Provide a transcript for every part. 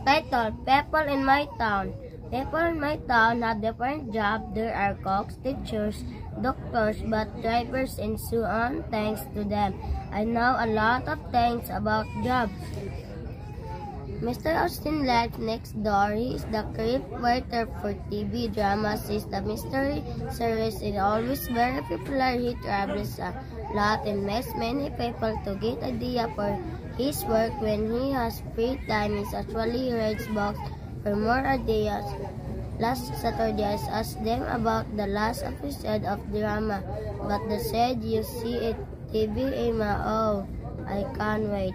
Title: People in My Town. People in my town have different jobs. There are cooks, teachers, doctors, bus drivers, and so on. Thanks to them, I know a lot of things about jobs. Mr. Austin lives next door. He is the script writer for TV dramas. He's the mystery series is always very popular. He travels a lot and meets many people to get idea for his work. When he has free time, he actually reads books for more ideas. Last Saturday, I asked them about the last episode of drama, but they said you see it TV, Emma. Oh, I can't wait.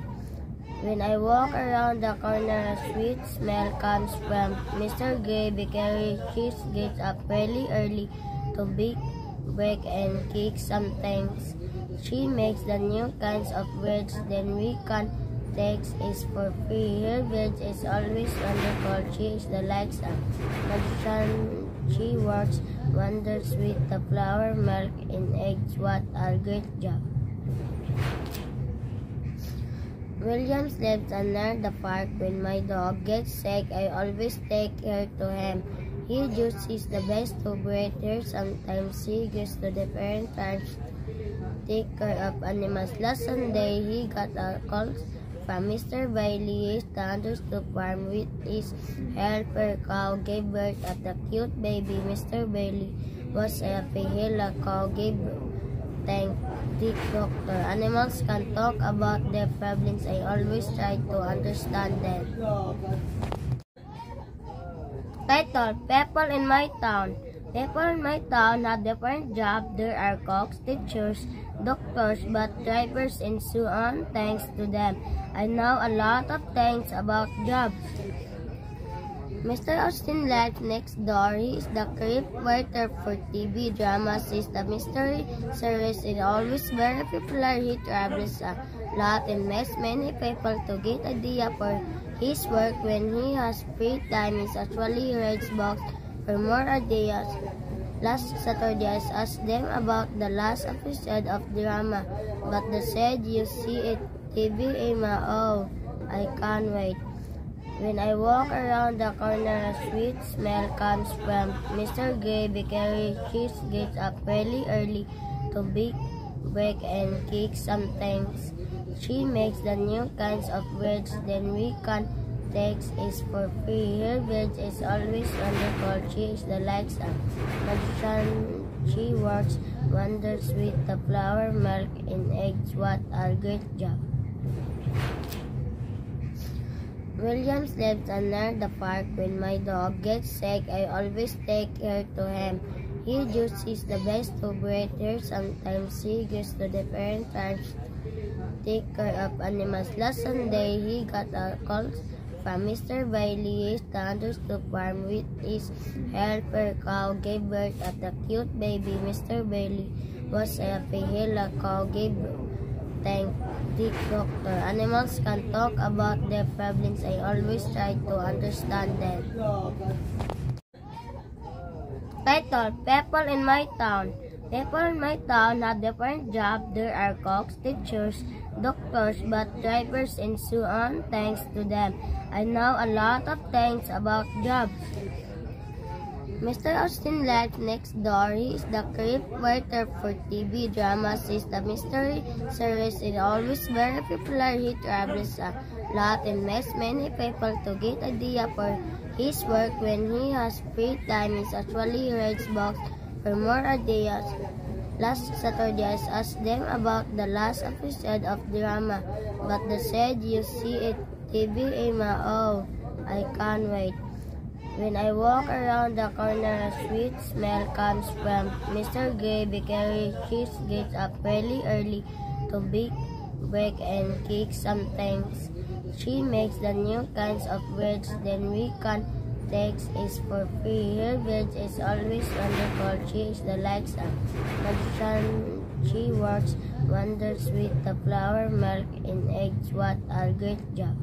When I walk around the corner, a sweet smell comes from Mr. Gray Bakery. She gets up really early to bake, break, and cake. Sometimes she makes the new kinds of breads. Then we can takes is for free. Her bread is always wonderful. She is the likes of magician. She works wonders with the flour, milk, and eggs. What a great job! Williams lives near the park. When my dog gets sick, I always take her to him. He just is the best to breed her. Sometimes he goes to the parent farms to take care of animals. Last Sunday, he got a call from Mr. Bailey. He stands to farm with his helper cow. Gave birth at a cute baby. Mr. Bailey was happy. The cow gave thank the doctor. Animals can talk about their problems. I always try to understand them. Title: People in My Town. People in my town have different jobs. There are cooks, teachers, doctors, bus drivers, and so on. Thanks to them, I know a lot of things about jobs. Mr. Austin lives next door. He is the script writer for TV dramas. He's the mystery series is always very popular. He travels a lot and meets many people to get idea for his work. When he has free time, he actually reads books for more ideas. Last Saturday, I asked them about the last episode of drama, but they said you see it TV, Emma. Oh, I can't wait. When I walk around the corner, a sweet smell comes from Mr. Gray Bakery. She gets up really early to bake, break, and cake. Sometimes she makes the new kinds of breads. Then we can takes is for free. Her bread is always wonderful. She is the likes of magician. She works wonders with the flour, milk, and eggs. What a great job! Williams lives near the park. When my dog gets sick, I always take her to him. He just is the best to breed her. Sometimes he goes to the parent farms to take care of animals. Last Sunday, he got a call from Mr. Bailey. He stands to farm with his helper cow. Gave birth at a cute baby. Mr. Bailey was happy. The cow gave thank the doctor. Animals can talk about their problems. I always try to understand them. Title: People in My Town. People in my town have different jobs. There are cooks, teachers, doctors, bus drivers, and so on. Thanks to them, I know a lot of things about jobs. Mr. Austin lives next door. He is the script writer for TV dramas. He's the mystery series is always very popular. He travels a lot and meets many people to get idea for his work. When he has free time, he actually reads books for more ideas. Last Saturday, I asked them about the last episode of drama, but they said you see it TV, Emma. Oh, I can't wait. When I walk around the corner, a sweet smell comes from Mr. Gray Bakery. She gets up really early to bake, break, and cake. Sometimes she makes the new kinds of breads. Then we can takes is for free. Her bread is always wonderful. She is the likes of magician. She works wonders with the flour, milk, and eggs. What a great job!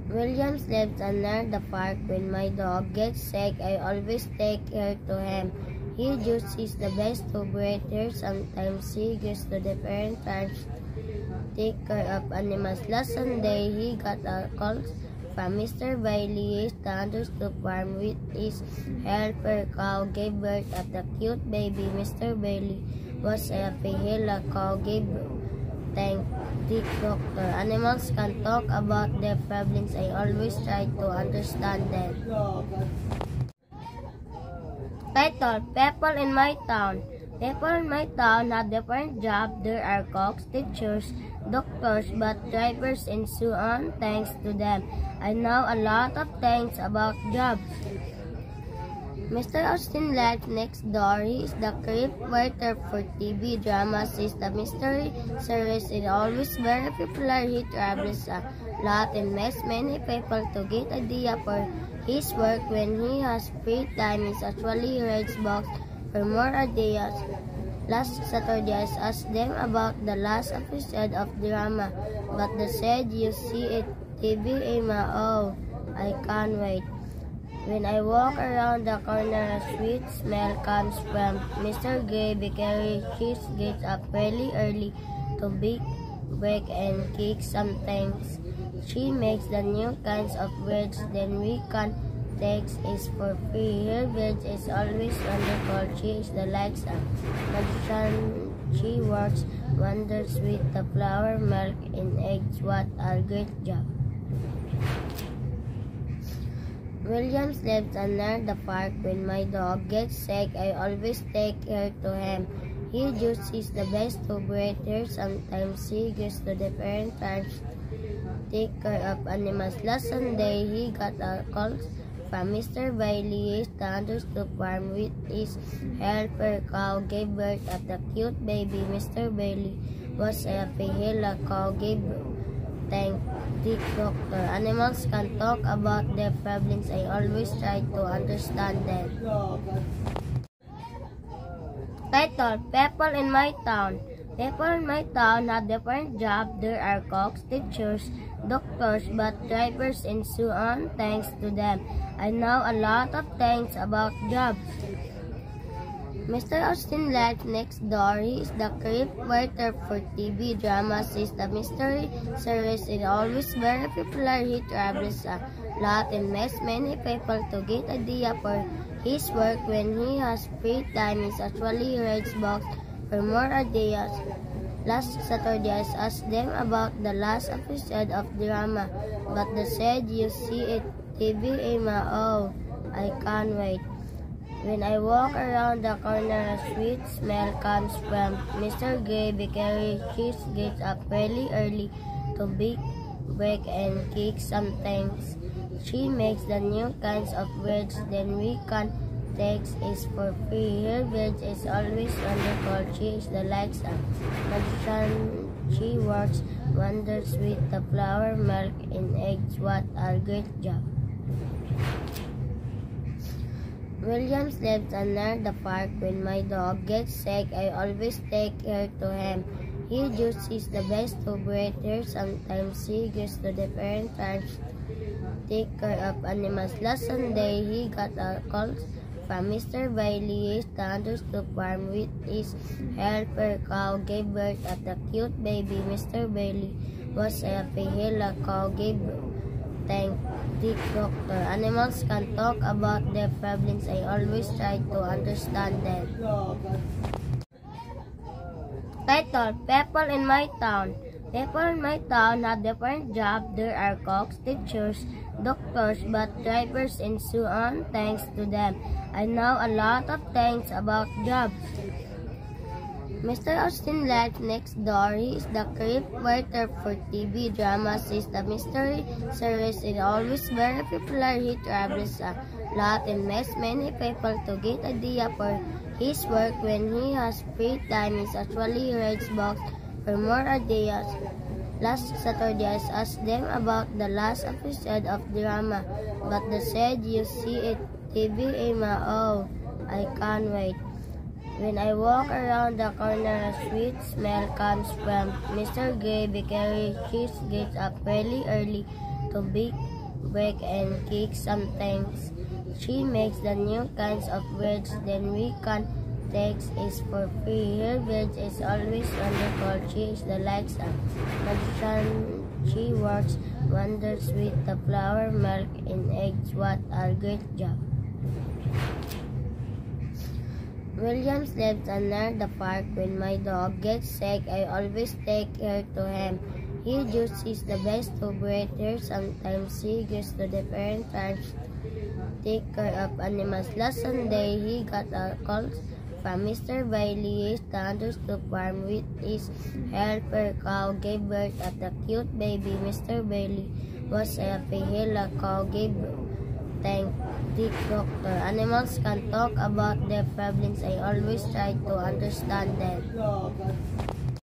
Williams lives near the park. When my dog gets sick, I always take her to him. He just is the best to breed her. Sometimes he goes to the parent farms to take care of animals. Last Sunday, he got a call from Mr. Bailey. He stands to farm with his helper cow gave birth of the cute baby. Mr. Bailey was happy. The cow gave thank the doctor. Animals can talk about their problems. I always try to understand them. Title: People in my town. People in my town have different jobs. There are cooks, teachers, doctors, bus drivers, and so on. Thanks to them, I know a lot of things about jobs. Mr. Austin lives next door. He is the script writer for TV dramas. He is the mystery series is always very popular. He travels a lot and makes many people to get idea for his work. When he has free time, he actually reads books for more ideas. Last Saturday, I asked them about the last episode of drama, but they said you see it TV, Emma. Oh, I can't wait. When I walk around the corner, a sweet smell comes from Mr. Gray Bakery. She gets up really early to bake, break, and cake. Sometimes she makes the new kinds of breads. Then we can takes is for free. Her bread is always wonderful. She is the likes of magician. She works wonders with the flour, milk, and eggs. What a great job! Williams lives near the park. When my dog gets sick, I always take her to him. He just is the best to breathe her. Sometimes he goes to the parent farms to take care of animals. Last Sunday, he got a call from Mr. Bailey. He stands to farm with his helper cow gave birth of the cute baby. Mr. Bailey was happy. The cow gave thank the doctor. Animals can talk about their problems. I always try to understand them. Title: People in my town. People in my town have different jobs. There are cooks, teachers, doctors, bus drivers, and so on. Thanks to them, I know a lot of things about jobs. Mr. Austin lives next door. He is the script writer for TV dramas. He is the mystery series is always very popular. He travels a lot and makes many people to get idea for his work. When he has free time, he actually reads books for more ideas. Last Saturday, I asked them about the last episode of drama, but they said you see it TV, Emma. Oh, I can't wait. When I walk around the corner, a sweet smell comes from Mr. Gray Bakery. She gets up really early to bake, break, and cake. Sometimes she makes the new kinds of breads. Then we can takes is for free. Her bread is always wonderful. She is the likes of magician. She works wonders with the flour, milk, and eggs. What a great job! Williams lives near the park. When my dog gets sick, I always take her to him. He just is the best to breathe her. Sometimes he goes to the parent farms to take care of animals. Last Sunday, he got a call from Mr. Bailey. He stands to farm with his helper cow gave birth of the cute baby. Mr. Bailey was happy. The cow gave thank the doctor. Animals can talk about their problems. I always try to understand them. Title: People in my town. People in my town have different jobs. There are cooks, teachers, doctors, bus drivers, and so on. Thanks to them, I know a lot of things about jobs. Mr. Austin lives next door. He is the script writer for TV dramas. He is the mystery series is always very popular. He travels a lot and makes many people to get idea for his work. When he has free time, he actually reads books for more ideas. Last Saturday, I asked them about the last episode of drama, but they said you see it TV, Emma. Oh, I can't wait. When I walk around the corner, a sweet smell comes from Mr. Gray Bakery. She gets up really early to bake, break, and cake. Sometimes she makes the new kinds of breads. Then we can takes is for free. Her bed is always wonderful. She is the likes of magician. She works wonders with the flour, milk, and eggs. What a great job. Williams lives near the park. When my dog gets sick, I always take her to him. He just is the best to breathe her. Sometimes he goes to different farms to take care of animals. Last Sunday, he got a call from Mr. Bailey. He stands to farm with his helper cow gave birth at a cute baby. Mr. Bailey was happy. The cow gave thank the doctor. Animals can talk about their problems. I always try to understand them.